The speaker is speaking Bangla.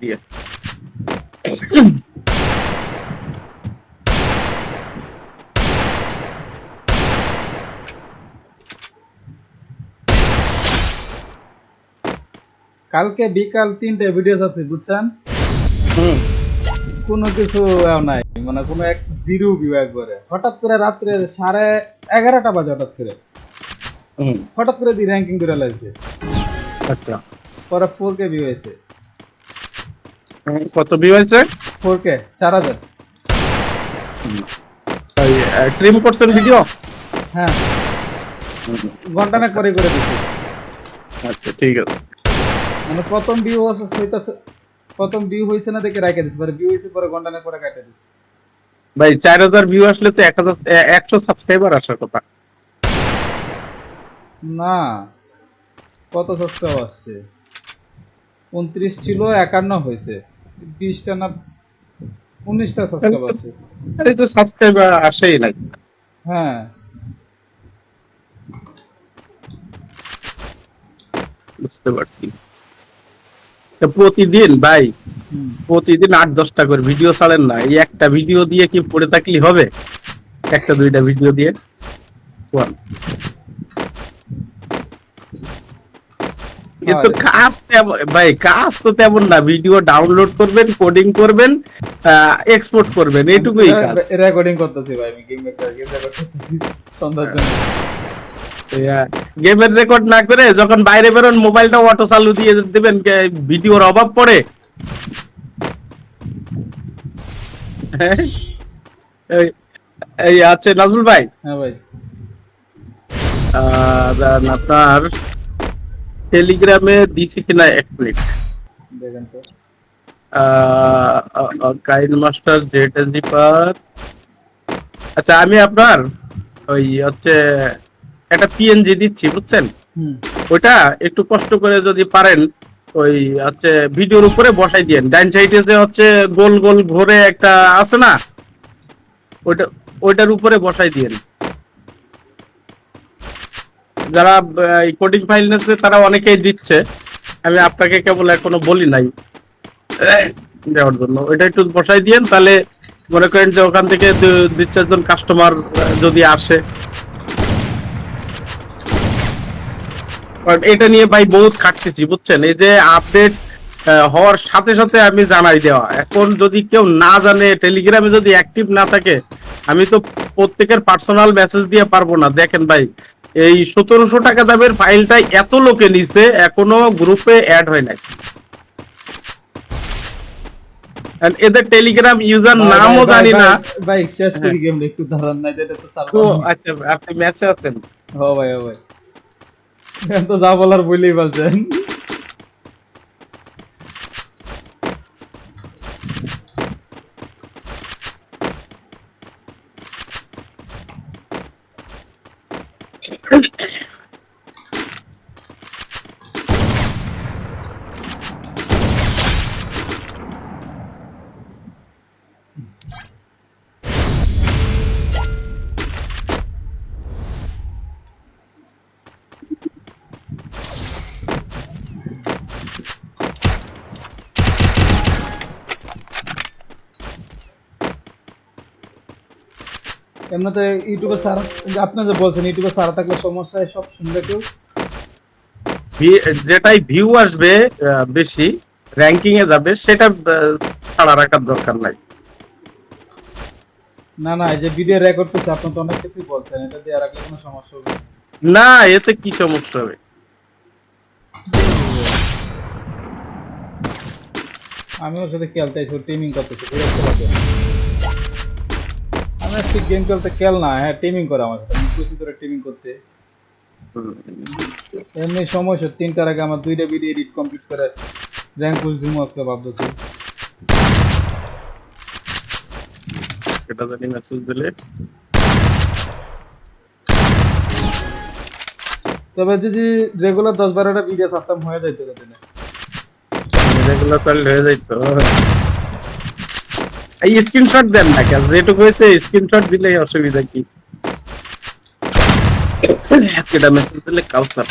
দিয়ে কালকে বিকাল 3টে ভিডিও আছে বুঝছেন, কোনো কিছু নাই, মানে কোনো এক জিরো ভিউ একবারে। হঠাৎ করে রাত্রে 11:30 বাজে হঠাৎ করে দি র্যাঙ্কিং করে লাগছে। আচ্ছা, পরে 4K ভিউ হয়েছে। কত ভিউ হয়েছে? 4K 4000। ট্রিম করছেন ভিডিও? হ্যাঁ, ঘন্টাখানেক পরে করে দিচ্ছি। আচ্ছা ঠিক আছে। মানে প্রথম ভিউ হইতাছে, প্রথম ভিউ হয়েছে না দেখে রাখে দিচ্ছি, পরে ভিউ হয়েছে পরে ঘন্টাখানেক পরে কাটে দিচ্ছি। ভাই 4000 ভিউ আসলে তো 100 সাবস্ক্রাইবার আসার কথা। না, কত সাবস্ক্রাইব আসছে? 29 ছিল, 51 হয়েছে, 20টা না 19টা সাবস্ক্রাইব আসছে। আরে তো সাবস্ক্রাইবার আসেই নাই। হ্যাঁ, বুঝতে পারছি। প্রতিদিন ভাই, প্রতিদিন 8-10টা করে ভিডিও ছাড়েন না। এই একটা ভিডিও দিয়ে কি পড়ে থাকলে হবে? একটা দুইটা ভিডিও দিয়ে বল। কিন্তু কাজ তেমন ভাই, কাজ তো তেমন না। ভিডিও ডাউনলোড করবেন, কোডিং করবেন, এক্সপোর্ট করবেন, এইটুকুই কাজ। রেকর্ডিং করতেছি ভাই, আমি গেম রেকর্ড করতেছি সন্ধ্যার জন্য। গেমের রেকর্ড না করে যখন বাইরে বেরোন মোবাইলটা অটো চালু দিয়ে দিবেন, ভিডিওর অভাব পড়ে। এই আছে নাজমুল ভাই। হ্যাঁ ভাই, আপনার টেলিগ্রামে দিছি কিনা এক মিনিট। দেখেন তো। কাইন মাস্টার জেটেজি পার। আচ্ছা, আমি আপনার ওই হচ্ছে একটা পিএনজি দিচ্ছি বুঝছেন। ওইটা একটু কষ্ট করে যদি পারেন ওই হচ্ছে ভিডিওর উপরে বসাই দিয়েন। ডাইন সাইডে যে হচ্ছে গোল গোল ঘুরে একটা আছে না, ওইটার উপরে বসাই দিয়েন। যারা কোডিং ফাইল নিচ্ছে তারা অনেকেই দিচ্ছে, আমি আপনাকে কেবল এখনো বলি নাই দেওয়ার জন্য। ওইটা একটু বসাই দিয়েন, তাহলে মনে করেন যে ওখান থেকে 2-4 জন কাস্টমার যদি আসে। এটা নিয়ে ভাই বহুত খাটতেছি বুঝছেন। এই যে আপডেট হওয়ার সাথে সাথে আমি জানাই দেওয়া, এখন যদি কেউ না জানে, টেলিগ্রামে যদি অ্যাক্টিভ না থাকে, আমি তো প্রত্যেকের পার্সোনাল মেসেজ দিয়ে পারবো না। দেখেন ভাই, এই 1700 টাকা দামের ফাইলটাই এত লোকে নিছে, এখনো গ্রুপে অ্যাড হয় নাই। এদের টেলিগ্রাম ইউজার নামও জানি না ভাই। শেষ করি গেম, একটু দাঁড়ান না, এটা তো তো। আচ্ছা, আপনি ম্যাচে আছেন? ও ভাই, ও ভাই, এখন তো যা বলার বলেই বলছেন। এমনিতে ইউটিউবে সারা, আপনি যে বলছেন ইউটিউবে সারা থাকলে সমস্যা, সব শুনবে কেউ। যেটাই ভিউ আসবে বেশি, র্যাঙ্কিং এ যাবে, সেটা ছাড়া রাখার দরকার নাই। না না, এই যে ভিডিও রেকর্ড করছে, আপনি তো অনেক কিছু বলছেন, এটা দিয়ে রাখলে কোনো সমস্যা হবে না। না, এতে কি সমস্যা হবে? আমি ওর সাথে খেলতেছি, টিমিং করতেছি, বিরক্ত লাগে। আমি আজকে গেম খেলতে খেল না, হ্যাঁ টিমিং করে আমার সাথে, আমি খুশি করে টিমিং করতে। এমনি সময় 3টার আগে আমার 2টা ভিডিও এডিট কমপ্লিট করে র্যাঙ্ক পুশ দিমু আজকে ভাবতেছি। এটা জানি মেসেজ দিলে। তবে যদি রেগুলার 10-12টা ভিডিও ছাড়তাম হয়ে যাইতো দিনে। রেগুলার চাইলে হয়ে যাইতো। এই স্ক্রিনশট দেন না কেন? যেটুকু হয়েছে স্ক্রিনশট দিলেই অসুবিধা কি? এটা মেসেজ দিলে কাউসার।